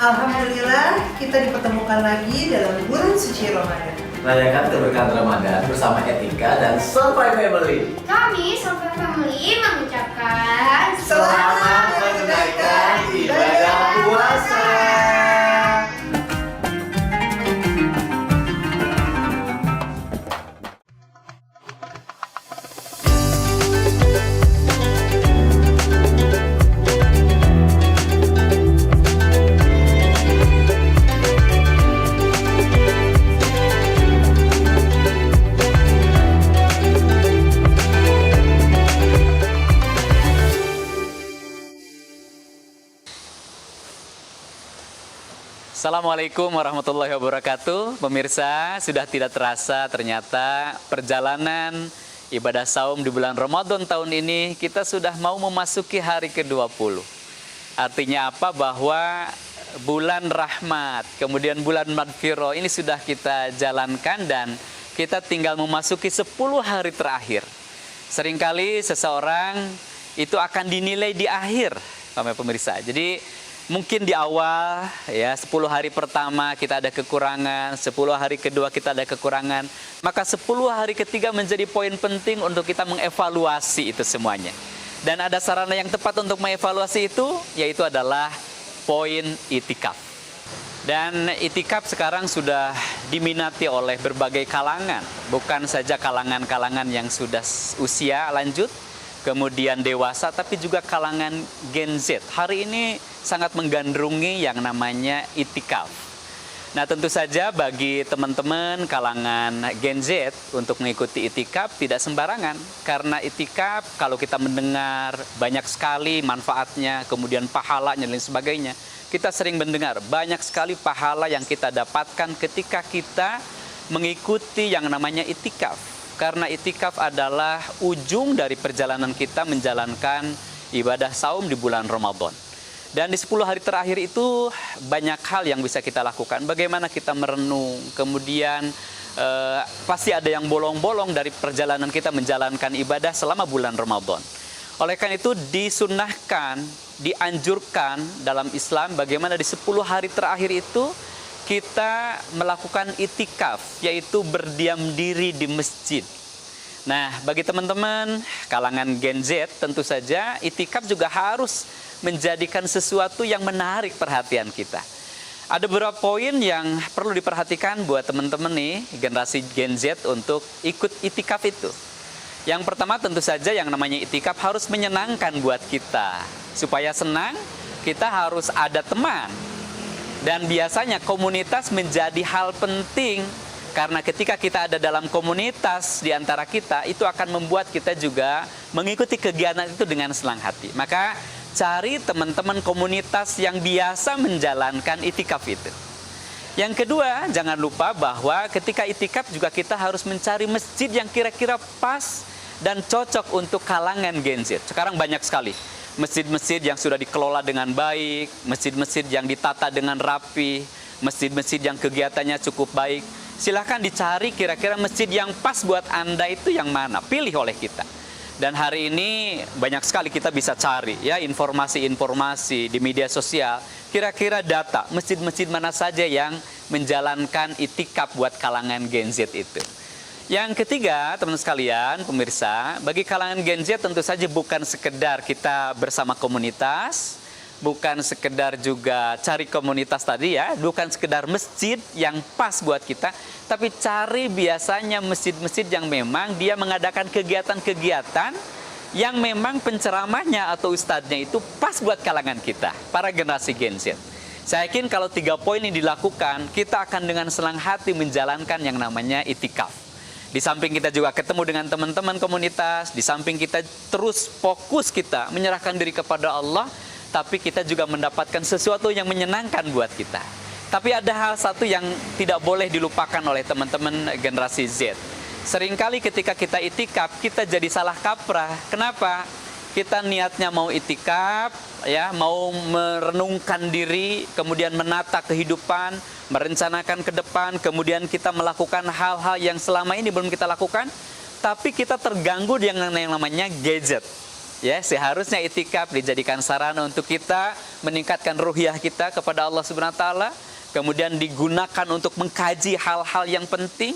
Alhamdulillah kita dipertemukan lagi dalam bulan suci Ramadan. Rayakan keberkahan Ramadan bersama Etika dan Sampai Family. Kami Sampai Family mengucapkan Selamat menunaikan ibadah puasa. Assalamualaikum warahmatullahi wabarakatuh. Pemirsa, sudah tidak terasa ternyata perjalanan ibadah saum di bulan Ramadan tahun ini kita sudah mau memasuki hari ke-20. Artinya apa? Bahwa bulan rahmat, kemudian bulan maghfirah ini sudah kita jalankan dan kita tinggal memasuki 10 hari terakhir. Seringkali seseorang itu akan dinilai di akhir, pemirsa. Jadi mungkin di awal ya 10 hari pertama kita ada kekurangan, 10 hari kedua kita ada kekurangan, maka 10 hari ketiga menjadi poin penting untuk kita mengevaluasi itu semuanya. Dan ada sarana yang tepat untuk mengevaluasi itu, yaitu adalah poin itikaf. Dan itikaf sekarang sudah diminati oleh berbagai kalangan, bukan saja kalangan-kalangan yang sudah usia lanjut, kemudian dewasa, tapi juga kalangan Gen Z. Hari ini sangat menggandrungi yang namanya itikaf. Nah, tentu saja bagi teman-teman kalangan Gen Z untuk mengikuti itikaf tidak sembarangan. Karena itikaf kalau kita mendengar banyak sekali manfaatnya, kemudian pahalanya dan lain sebagainya. Kita sering mendengar banyak sekali pahala yang kita dapatkan ketika kita mengikuti yang namanya itikaf. Karena itikaf adalah ujung dari perjalanan kita menjalankan ibadah saum di bulan Ramadan. Dan di 10 hari terakhir itu banyak hal yang bisa kita lakukan. Bagaimana kita merenung, kemudian pasti ada yang bolong-bolong dari perjalanan kita menjalankan ibadah selama bulan Ramadan. Oleh karena itu disunnahkan, dianjurkan dalam Islam bagaimana di 10 hari terakhir itu kita melakukan itikaf, yaitu berdiam diri di masjid. Nah, bagi teman-teman kalangan Gen Z, tentu saja itikaf juga harus menjadikan sesuatu yang menarik perhatian kita. Ada beberapa poin yang perlu diperhatikan buat teman-teman nih, generasi Gen Z untuk ikut itikaf itu. Yang pertama tentu saja yang namanya itikaf harus menyenangkan buat kita. Supaya senang, kita harus ada teman. Dan biasanya komunitas menjadi hal penting karena ketika kita ada dalam komunitas di antara kita, itu akan membuat kita juga mengikuti kegiatan itu dengan senang hati. Maka cari teman-teman komunitas yang biasa menjalankan itikaf itu. Yang kedua, jangan lupa bahwa ketika itikaf juga kita harus mencari masjid yang kira-kira pas dan cocok untuk kalangan Gen Z. Sekarang banyak sekali masjid-masjid yang sudah dikelola dengan baik, masjid-masjid yang ditata dengan rapi, masjid-masjid yang kegiatannya cukup baik. Silahkan dicari kira-kira masjid yang pas buat Anda itu yang mana, pilih oleh kita. Dan hari ini banyak sekali kita bisa cari ya informasi-informasi di media sosial, kira-kira data masjid-masjid mana saja yang menjalankan itikaf buat kalangan Gen Z itu. Yang ketiga, teman-teman sekalian, pemirsa, bagi kalangan Gen Z tentu saja bukan sekedar kita bersama komunitas, bukan sekedar juga cari komunitas tadi ya, bukan sekedar masjid yang pas buat kita, tapi cari biasanya masjid-masjid yang memang dia mengadakan kegiatan-kegiatan yang memang penceramahnya atau ustadznya itu pas buat kalangan kita, para generasi Gen Z. Saya yakin kalau 3 poin ini dilakukan, kita akan dengan senang hati menjalankan yang namanya itikaf. Di samping kita juga ketemu dengan teman-teman komunitas, di samping kita terus fokus kita menyerahkan diri kepada Allah, tapi kita juga mendapatkan sesuatu yang menyenangkan buat kita. Tapi ada hal satu yang tidak boleh dilupakan oleh teman-teman generasi Z. Seringkali ketika kita itikaf, kita jadi salah kaprah. Kenapa? Kita niatnya mau itikaf, ya, mau merenungkan diri, kemudian menata kehidupan, merencanakan ke depan, kemudian kita melakukan hal-hal yang selama ini belum kita lakukan, tapi kita terganggu dengan yang namanya gadget. Ya, seharusnya itikaf dijadikan sarana untuk kita meningkatkan ruhiyah kita kepada Allah Subhanahu wa taala, kemudian digunakan untuk mengkaji hal-hal yang penting,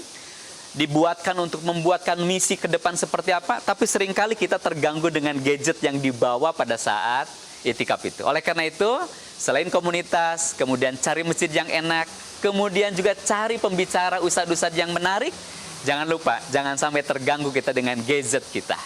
dibuatkan untuk membuatkan misi ke depan seperti apa, tapi seringkali kita terganggu dengan gadget yang dibawa pada saat itikaf itu. Oleh karena itu, selain komunitas, kemudian cari masjid yang enak, kemudian juga cari pembicara ustadz-ustadz yang menarik. Jangan lupa, jangan sampai terganggu kita dengan gadget kita.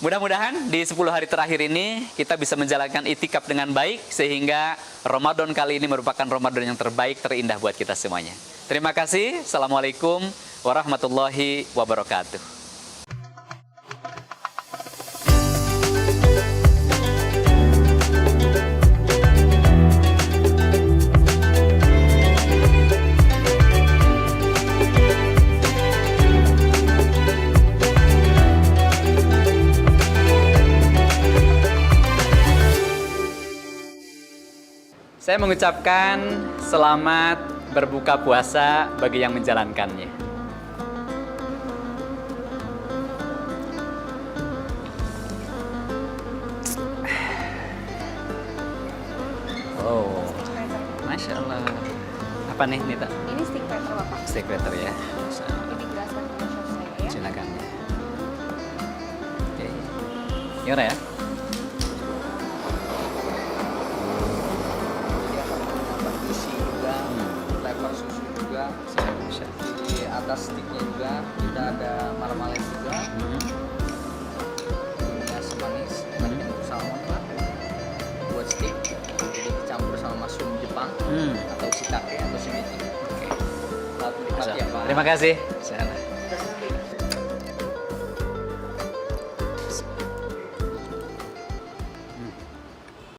Mudah-mudahan di 10 hari terakhir ini kita bisa menjalankan itikaf dengan baik, sehingga Ramadan kali ini merupakan Ramadan yang terbaik, terindah buat kita semuanya. Terima kasih. Assalamualaikum warahmatullahi wabarakatuh. Saya mengucapkan selamat berbuka puasa bagi yang menjalankannya. Oh, Masya Allah. Apa nih, Nita? Ini stick paper Bapak. Stick paper ya. Ini dijelaskan ke shop saya ya. Silakan. Oke. Gimana ya? Di atas sticknya juga kita ada marmalade juga, ini asam manis, ini salmon Pak, buat stick, jadi dicampur sama mushroom Jepang atau shiitake atau shimeji. Selamat menikmati ya Pak. Terima kasih.